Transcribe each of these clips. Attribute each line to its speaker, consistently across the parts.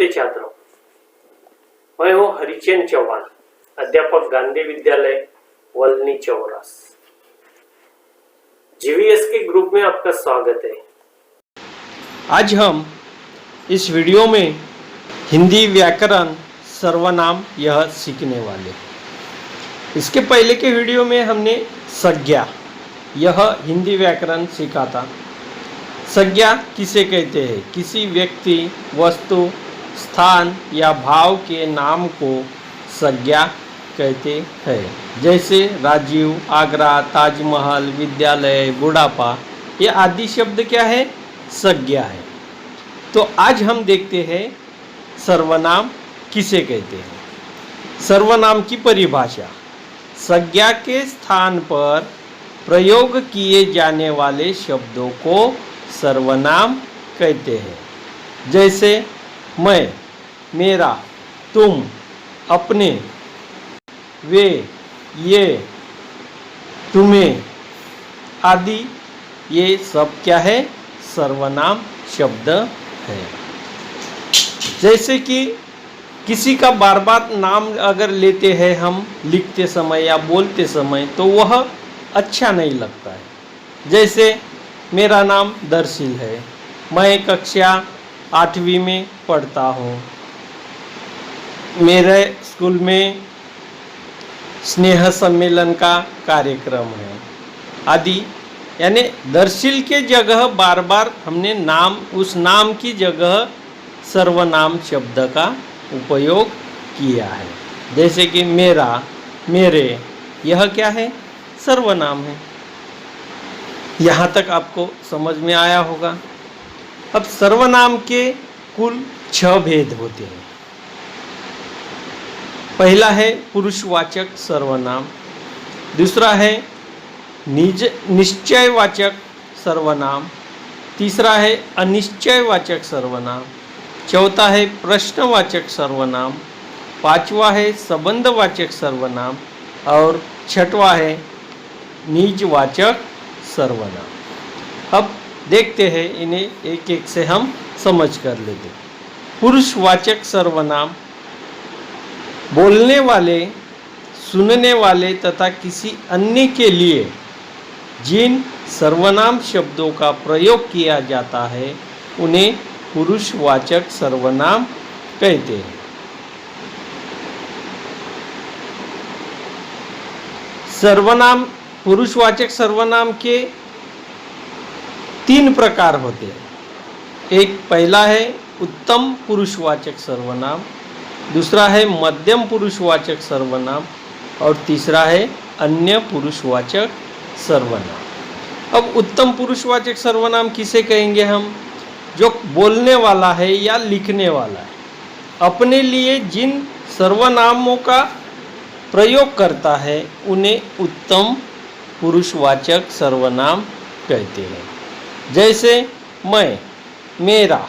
Speaker 1: नमस्ते छात्रों, मैं हूँ हरिचंद चौहान, अध्यापक गांधी विद्यालय वलनी चौरास। जीवीएस के ग्रुप में आपका स्वागत है।
Speaker 2: आज हम इस वीडियो में हिंदी व्याकरण सर्वनाम यह सीखने वाले। इसके पहले के वीडियो में हमने संज्ञा यह हिंदी व्याकरण सीखा था। संज्ञा किसे कहते हैं? किसी व्यक्ति, वस्तु, स्थान या भाव के नाम को संज्ञा कहते हैं। जैसे राजीव, आगरा, ताजमहल, विद्यालय, बुढ़ापा, ये आदि शब्द क्या है? संज्ञा है। तो आज हम देखते हैं सर्वनाम किसे कहते हैं। सर्वनाम की परिभाषा: संज्ञा के स्थान पर प्रयोग किए जाने वाले शब्दों को सर्वनाम कहते हैं। जैसे मैं, मेरा, तुम, अपने, वे, ये, तुम्हें आदि, ये सब क्या है? सर्वनाम शब्द है। जैसे कि किसी का बार बार नाम अगर लेते हैं हम लिखते समय या बोलते समय, तो वह अच्छा नहीं लगता है। जैसे मेरा नाम दर्शिल है, मैं कक्षा 8वीं में पढ़ता हूँ, मेरे स्कूल में स्नेह सम्मेलन का कार्यक्रम है आदि। यानी दर्शिल के जगह बार बार हमने नाम, उस नाम की जगह सर्वनाम शब्द का उपयोग किया है। जैसे कि मेरा, मेरे, यह क्या है? सर्वनाम है। यहाँ तक आपको समझ में आया होगा। अब सर्वनाम के कुल 6 भेद होते हैं। पहला है पुरुषवाचक सर्वनाम, दूसरा है निश्चयवाचक सर्वनाम, तीसरा है अनिश्चयवाचक सर्वनाम, चौथा है प्रश्नवाचक सर्वनाम, पांचवा है संबंधवाचक सर्वनाम और छठवा है निजवाचक सर्वनाम। अब देखते हैं इन्हें एक एक से हम समझ कर लेते। पुरुषवाचक सर्वनाम बोलने वाले, सुनने वाले तथा किसी अन्य के लिए जिन सर्वनाम शब्दों का प्रयोग किया जाता है उन्हें पुरुषवाचक सर्वनाम कहते हैं। सर्वनाम, पुरुषवाचक सर्वनाम के 3 प्रकार होते हैं। एक पहला है उत्तम पुरुषवाचक सर्वनाम, दूसरा है मध्यम पुरुषवाचक सर्वनाम और तीसरा है अन्य पुरुषवाचक सर्वनाम। अब उत्तम पुरुषवाचक सर्वनाम किसे कहेंगे हम? जो बोलने वाला है या लिखने वाला है, अपने लिए जिन सर्वनामों का प्रयोग करता है उन्हें उत्तम पुरुषवाचक सर्वनाम कहते हैं। जैसे मैं, मेरा,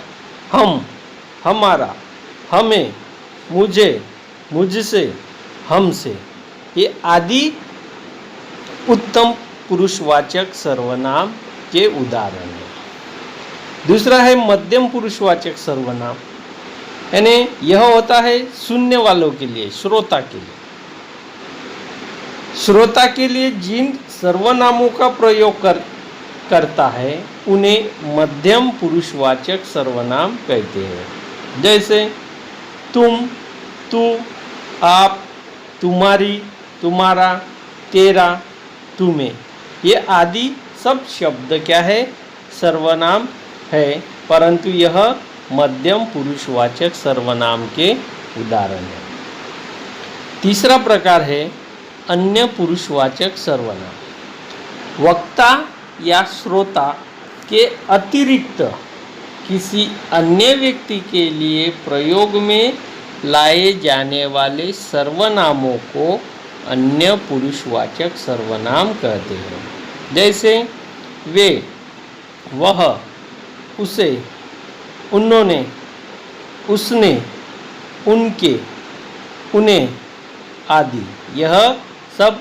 Speaker 2: हम, हमारा, हमें, मुझे, मुझसे, हमसे, ये आदि उत्तम पुरुषवाचक सर्वनाम के उदाहरण हैं। दूसरा है मध्यम पुरुषवाचक सर्वनाम, यानी यह होता है सुनने वालों के लिए, श्रोता के लिए। श्रोता के लिए जिन सर्वनामों का प्रयोग करता है उन्हें मध्यम पुरुषवाचक सर्वनाम कहते हैं। जैसे तुम, तू, आप, तुम्हारी, तुम्हारा, तेरा, तुम्हें, ये आदि सब शब्द क्या है? सर्वनाम है, परंतु यह मध्यम पुरुषवाचक सर्वनाम के उदाहरण है। तीसरा प्रकार है अन्य पुरुषवाचक सर्वनाम। वक्ता या श्रोता के अतिरिक्त किसी अन्य व्यक्ति के लिए प्रयोग में लाए जाने वाले सर्वनामों को अन्य पुरुषवाचक सर्वनाम कहते हैं। जैसे वे, वह, उसे, उन्होंने, उसने, उनके, उन्हें आदि, यह सब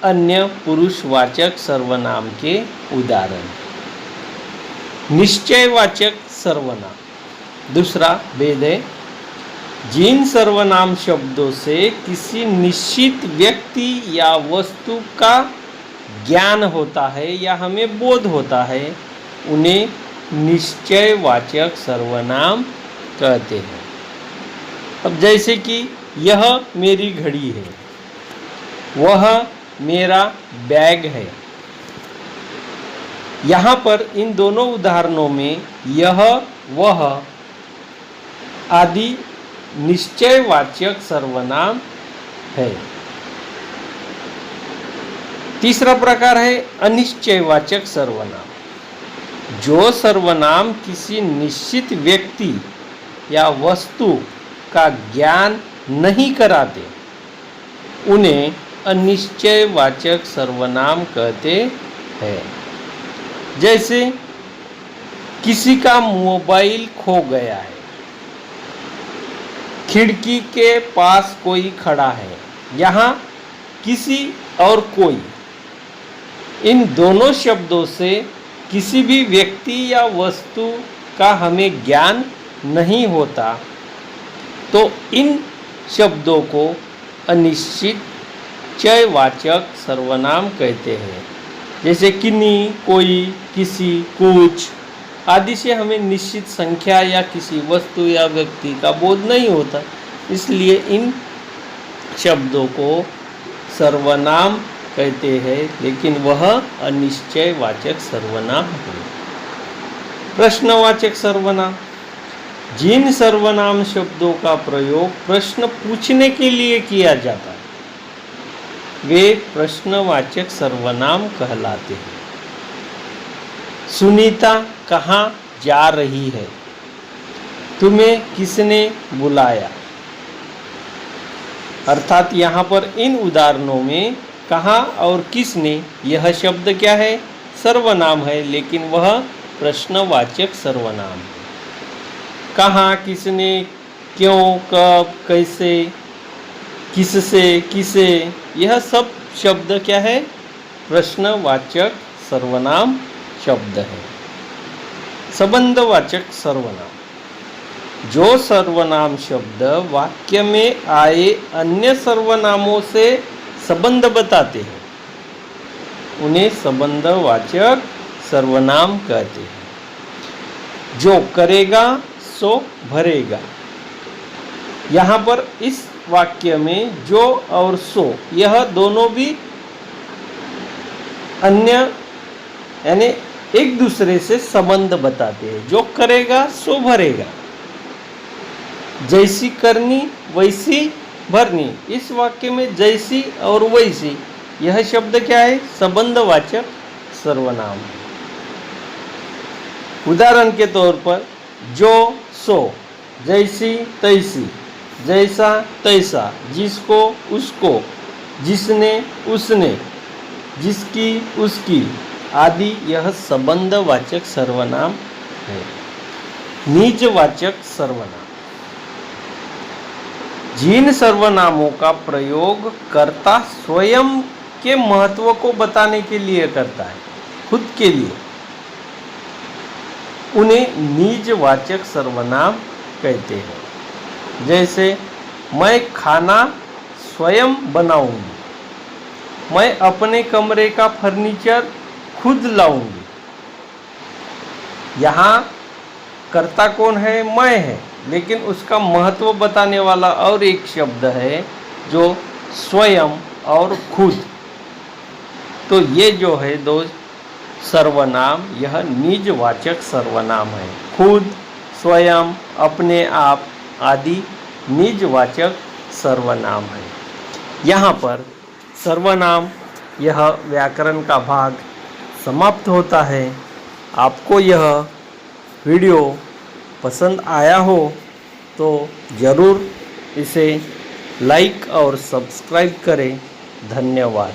Speaker 2: अन्य पुरुषवाचक सर्वनाम के उदाहरण। निश्चयवाचक सर्वनाम, दूसरा भेद है जिन सर्वनाम शब्दों से किसी निश्चित व्यक्ति या वस्तु का ज्ञान होता है या हमें बोध होता है उन्हें निश्चयवाचक सर्वनाम कहते हैं। अब जैसे कि यह मेरी घड़ी है, वह मेरा बैग है। यहाँ पर इन दोनों उदाहरणों में यह, वह आदि निश्चयवाचक सर्वनाम है। तीसरा प्रकार है अनिश्चयवाचक सर्वनाम। जो सर्वनाम किसी निश्चित व्यक्ति या वस्तु का ज्ञान नहीं कराते उन्हें अनिश्चयवाचक सर्वनाम कहते हैं। जैसे किसी का मोबाइल खो गया है, खिड़की के पास कोई खड़ा है। यहाँ किसी और कोई, इन दोनों शब्दों से किसी भी व्यक्ति या वस्तु का हमें ज्ञान नहीं होता तो इन शब्दों को अनिश्चयवाचक सर्वनाम कहते हैं। जैसे किन्हीं, कोई, किसी, कुछ आदि से हमें निश्चित संख्या या किसी वस्तु या व्यक्ति का बोध नहीं होता, इसलिए इन शब्दों को सर्वनाम कहते हैं, लेकिन वह अनिश्चयवाचक सर्वनाम है। प्रश्नवाचक सर्वनाम। जिन सर्वनाम शब्दों का प्रयोग प्रश्न पूछने के लिए किया जाता है वे प्रश्नवाचक सर्वनाम कहलाते हैं। सुनीता कहाँ जा रही है? तुम्हें किसने बुलाया? अर्थात यहाँ पर इन उदाहरणों में कहाँ और किसने, यह शब्द क्या है? सर्वनाम है, लेकिन वह प्रश्नवाचक सर्वनाम है। कहाँ, किसने, क्यों, कब, कैसे, किससे, किसे, यह सब शब्द क्या है? प्रश्नवाचक सर्वनाम शब्द है। संबंधवाचक सर्वनाम। जो सर्वनाम शब्द वाक्य में आए अन्य सर्वनामों से संबंध बताते हैं उन्हें संबंधवाचक सर्वनाम कहते हैं। जो करेगा सो भरेगा। यहाँ पर इस वाक्य में जो और सो यह दोनों भी अन्य यानी एक दूसरे से संबंध बताते हैं। जो करेगा सो भरेगा, जैसी करनी वैसी भरनी। इस वाक्य में जैसी और वैसी यह शब्द क्या है? संबंधवाचक सर्वनाम। उदाहरण के तौर पर जो सो, जैसी तैसी, जैसा तैसा, जिसको उसको, जिसने उसने, जिसकी उसकी आदि यह संबंधवाचक सर्वनाम है। निजवाचक सर्वनाम। जिन सर्वनामों का प्रयोग कर्ता स्वयं के महत्व को बताने के लिए करता है, खुद के लिए, उन्हें निजवाचक सर्वनाम कहते हैं। जैसे मैं खाना स्वयं बनाऊंगी, मैं अपने कमरे का फर्नीचर खुद लाऊंगी। यहाँ कर्ता कौन है? मैं है, लेकिन उसका महत्व बताने वाला और एक शब्द है जो स्वयं और खुद। तो ये जो है दो सर्वनाम, यह निजवाचक सर्वनाम है। खुद, स्वयं, अपने आप आदि निजवाचक सर्वनाम है। यहाँ पर सर्वनाम यह व्याकरण का भाग समाप्त होता है। आपको यह वीडियो पसंद आया हो तो ज़रूर इसे लाइक और सब्सक्राइब करें। धन्यवाद।